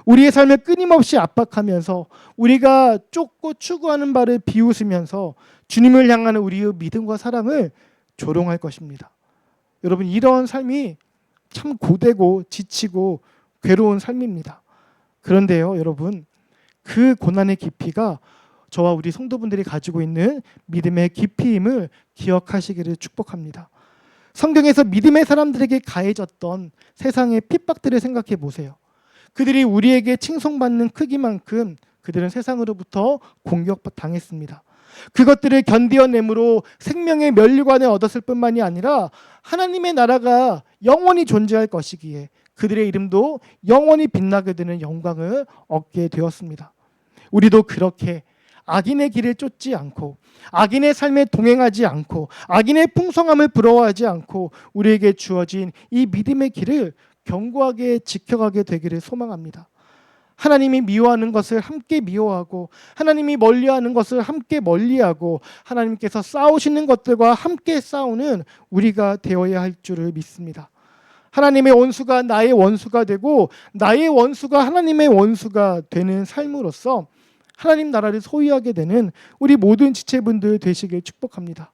우리의 삶을 끊임없이 압박하면서 우리가 쫓고 추구하는 바를 비웃으면서 주님을 향하는 우리의 믿음과 사랑을 조롱할 것입니다. 여러분, 이런 삶이 참 고되고 지치고 괴로운 삶입니다. 그런데요, 여러분, 그 고난의 깊이가 저와 우리 성도분들이 가지고 있는 믿음의 깊이임을 기억하시기를 축복합니다. 성경에서 믿음의 사람들에게 가해졌던 세상의 핍박들을 생각해 보세요. 그들이 우리에게 칭송받는 크기만큼 그들은 세상으로부터 공격당했습니다. 그것들을 견디어내므로 생명의 면류관을 얻었을 뿐만이 아니라 하나님의 나라가 영원히 존재할 것이기에 그들의 이름도 영원히 빛나게 되는 영광을 얻게 되었습니다. 우리도 그렇게 악인의 길을 쫓지 않고 악인의 삶에 동행하지 않고 악인의 풍성함을 부러워하지 않고 우리에게 주어진 이 믿음의 길을 견고하게 지켜가게 되기를 소망합니다. 하나님이 미워하는 것을 함께 미워하고 하나님이 멀리하는 것을 함께 멀리하고 하나님께서 싸우시는 것들과 함께 싸우는 우리가 되어야 할 줄을 믿습니다. 하나님의 원수가 나의 원수가 되고 나의 원수가 하나님의 원수가 되는 삶으로써 하나님 나라를 소유하게 되는 우리 모든 지체분들 되시길 축복합니다.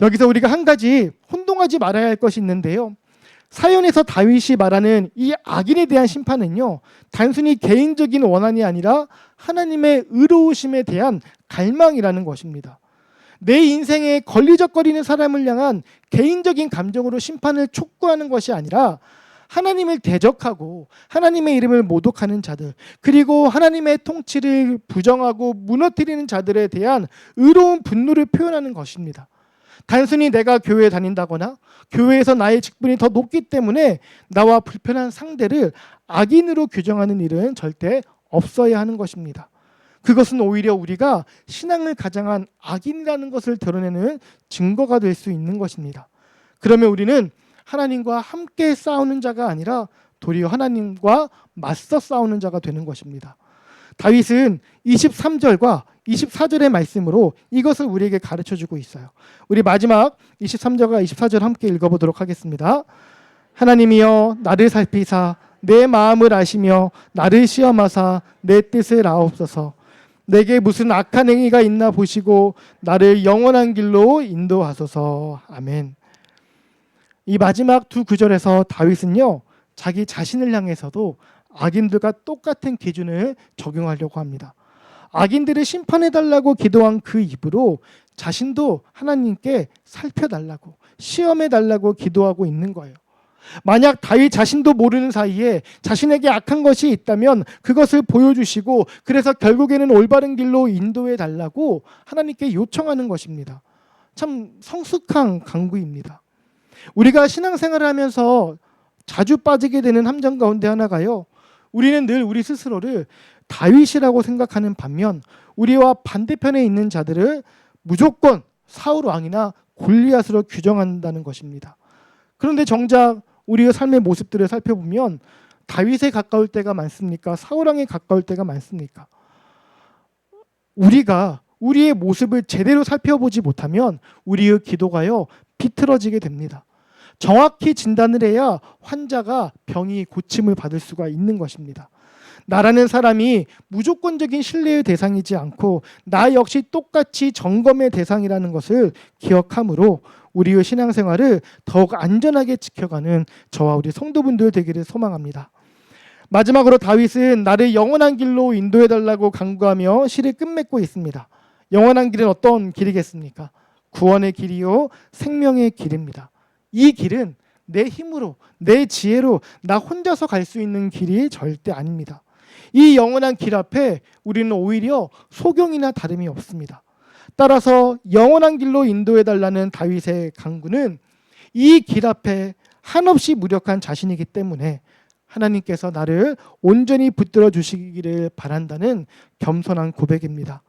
여기서 우리가 한 가지 혼동하지 말아야 할 것이 있는데요. 사연에서 다윗이 말하는 이 악인에 대한 심판은요, 단순히 개인적인 원한이 아니라 하나님의 의로우심에 대한 갈망이라는 것입니다. 내 인생에 걸리적거리는 사람을 향한 개인적인 감정으로 심판을 촉구하는 것이 아니라 하나님을 대적하고 하나님의 이름을 모독하는 자들, 그리고 하나님의 통치를 부정하고 무너뜨리는 자들에 대한 의로운 분노를 표현하는 것입니다. 단순히 내가 교회에 다닌다거나 교회에서 나의 직분이 더 높기 때문에 나와 불편한 상대를 악인으로 규정하는 일은 절대 없어야 하는 것입니다. 그것은 오히려 우리가 신앙을 가장한 악인이라는 것을 드러내는 증거가 될 수 있는 것입니다. 그러면 우리는 하나님과 함께 싸우는 자가 아니라 도리어 하나님과 맞서 싸우는 자가 되는 것입니다. 다윗은 23절과 24절의 말씀으로 이것을 우리에게 가르쳐주고 있어요. 우리 마지막 23절과 24절 함께 읽어보도록 하겠습니다. 하나님이여 나를 살피사 내 마음을 아시며 나를 시험하사 내 뜻을 아옵소서. 내게 무슨 악한 행위가 있나 보시고 나를 영원한 길로 인도하소서. 아멘. 이 마지막 두 구절에서 다윗은요, 자기 자신을 향해서도 악인들과 똑같은 기준을 적용하려고 합니다. 악인들을 심판해달라고 기도한 그 입으로 자신도 하나님께 살펴달라고, 시험해달라고 기도하고 있는 거예요. 만약 다윗 자신도 모르는 사이에 자신에게 악한 것이 있다면 그것을 보여주시고 그래서 결국에는 올바른 길로 인도해달라고 하나님께 요청하는 것입니다. 참 성숙한 강구입니다. 우리가 신앙생활을 하면서 자주 빠지게 되는 함정 가운데 하나가요, 우리는 늘 우리 스스로를 다윗이라고 생각하는 반면 우리와 반대편에 있는 자들을 무조건 사울 왕이나 골리앗으로 규정한다는 것입니다. 그런데 정작 우리의 삶의 모습들을 살펴보면 다윗에 가까울 때가 많습니까? 사울 왕에 가까울 때가 많습니까? 우리가 우리의 모습을 제대로 살펴보지 못하면 우리의 기도가요, 비틀어지게 됩니다. 정확히 진단을 해야 환자가 병이 고침을 받을 수가 있는 것입니다. 나라는 사람이 무조건적인 신뢰의 대상이지 않고 나 역시 똑같이 점검의 대상이라는 것을 기억하므로 우리의 신앙생활을 더욱 안전하게 지켜가는 저와 우리 성도분들 되기를 소망합니다. 마지막으로 다윗은 나를 영원한 길로 인도해달라고 간구하며 시를 끝맺고 있습니다. 영원한 길은 어떤 길이겠습니까? 구원의 길이요 생명의 길입니다. 이 길은 내 힘으로, 내 지혜로 나 혼자서 갈 수 있는 길이 절대 아닙니다. 이 영원한 길 앞에 우리는 오히려 소경이나 다름이 없습니다. 따라서 영원한 길로 인도해달라는 다윗의 간구는 이 길 앞에 한없이 무력한 자신이기 때문에 하나님께서 나를 온전히 붙들어 주시기를 바란다는 겸손한 고백입니다.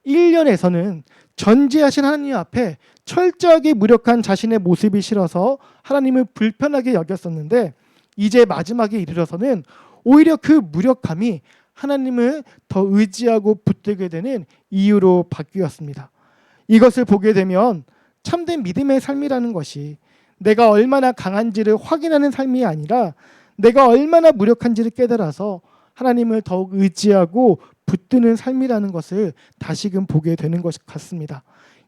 1년에서는 전지하신 하나님 앞에 철저하게 무력한 자신의 모습이 싫어서 하나님을 불편하게 여겼었는데 이제 마지막에 이르러서는 오히려 그 무력함이 하나님을 더 의지하고 붙들게 되는 이유로 바뀌었습니다. 이것을 보게 되면 참된 믿음의 삶이라는 것이 내가 얼마나 강한지를 확인하는 삶이 아니라 내가 얼마나 무력한지를 깨달아서 하나님을 더욱 의지하고 붙드는 삶이라는 것을 다시금 보게 되는 것 같습니다.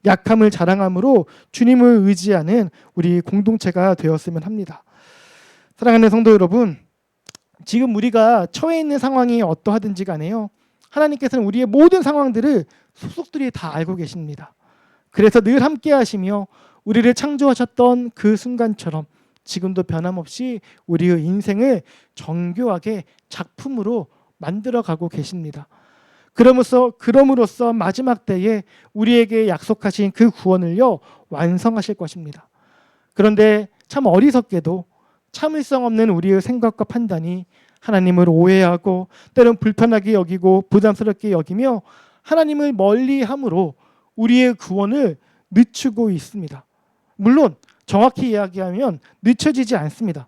약함을 자랑함으로 주님을 의지하는 우리 공동체가 되었으면 합니다. 사랑하는 성도 여러분, 지금 우리가 처해 있는 상황이 어떠하든지 간에요, 하나님께서는 우리의 모든 상황들을 속속들이 다 알고 계십니다. 그래서 늘 함께 하시며 우리를 창조하셨던 그 순간처럼 지금도 변함없이 우리의 인생을 정교하게 작품으로 만들어가고 계십니다. 그럼으로써 마지막 때에 우리에게 약속하신 그 구원을요 완성하실 것입니다. 그런데 참 어리석게도 참을성 없는 우리의 생각과 판단이 하나님을 오해하고 때론 불편하게 여기고 부담스럽게 여기며 하나님을 멀리함으로 우리의 구원을 늦추고 있습니다. 물론 정확히 이야기하면 늦춰지지 않습니다.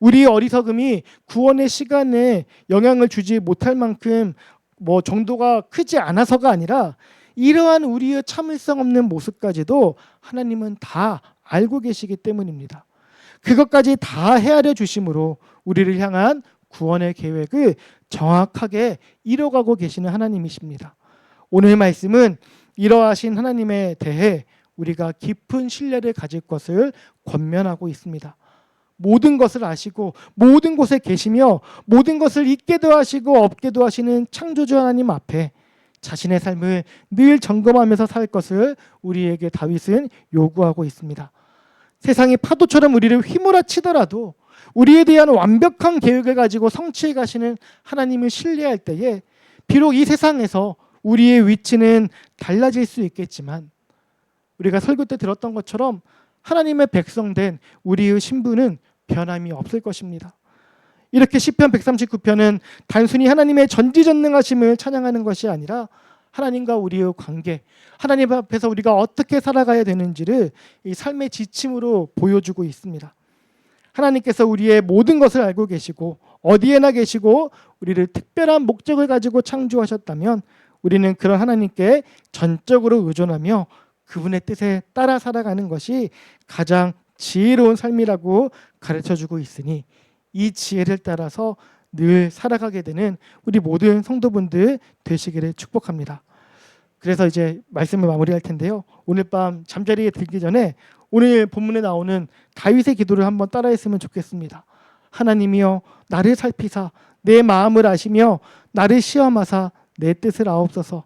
우리의 어리석음이 구원의 시간에 영향을 주지 못할 만큼 정도가 크지 않아서가 아니라 이러한 우리의 참을성 없는 모습까지도 하나님은 다 알고 계시기 때문입니다. 그것까지 다 헤아려 주심으로 우리를 향한 구원의 계획을 정확하게 이뤄가고 계시는 하나님이십니다. 오늘 말씀은 이러하신 하나님에 대해 우리가 깊은 신뢰를 가질 것을 권면하고 있습니다. 모든 것을 아시고 모든 곳에 계시며 모든 것을 있게도 하시고 없게도 하시는 창조주 하나님 앞에 자신의 삶을 늘 점검하면서 살 것을 우리에게 다윗은 요구하고 있습니다. 세상이 파도처럼 우리를 휘몰아치더라도 우리에 대한 완벽한 계획을 가지고 성취해 가시는 하나님을 신뢰할 때에 비록 이 세상에서 우리의 위치는 달라질 수 있겠지만 우리가 설교 때 들었던 것처럼 하나님의 백성된 우리의 신분은 변함이 없을 것입니다. 이렇게 시편 139편은 단순히 하나님의 전지전능하심을 찬양하는 것이 아니라 하나님과 우리의 관계, 하나님 앞에서 우리가 어떻게 살아가야 되는지를 이 삶의 지침으로 보여주고 있습니다. 하나님께서 우리의 모든 것을 알고 계시고 어디에나 계시고 우리를 특별한 목적을 가지고 창조하셨다면 우리는 그런 하나님께 전적으로 의존하며 그분의 뜻에 따라 살아가는 것이 가장 지혜로운 삶이라고 가르쳐주고 있으니 이 지혜를 따라서 늘 살아가게 되는 우리 모든 성도분들 되시기를 축복합니다. 그래서 이제 말씀을 마무리할 텐데요. 오늘 밤 잠자리에 들기 전에 오늘 본문에 나오는 다윗의 기도를 한번 따라했으면 좋겠습니다. 하나님이여 나를 살피사 내 마음을 아시며 나를 시험하사 내 뜻을 아옵소서.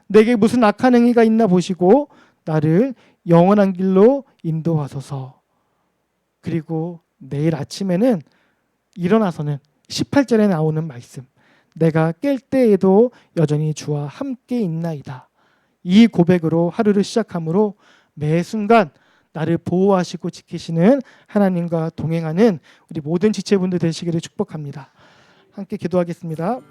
내게 무슨 악한 행위가 있나 보시고 나를 영원한 길로 인도하소서. 그리고 내일 아침에는 일어나서는 18절에 나오는 말씀, 내가 깰 때에도 여전히 주와 함께 있나이다. 이 고백으로 하루를 시작하므로 매 순간 나를 보호하시고 지키시는 하나님과 동행하는 우리 모든 지체분들 되시기를 축복합니다. 함께 기도하겠습니다.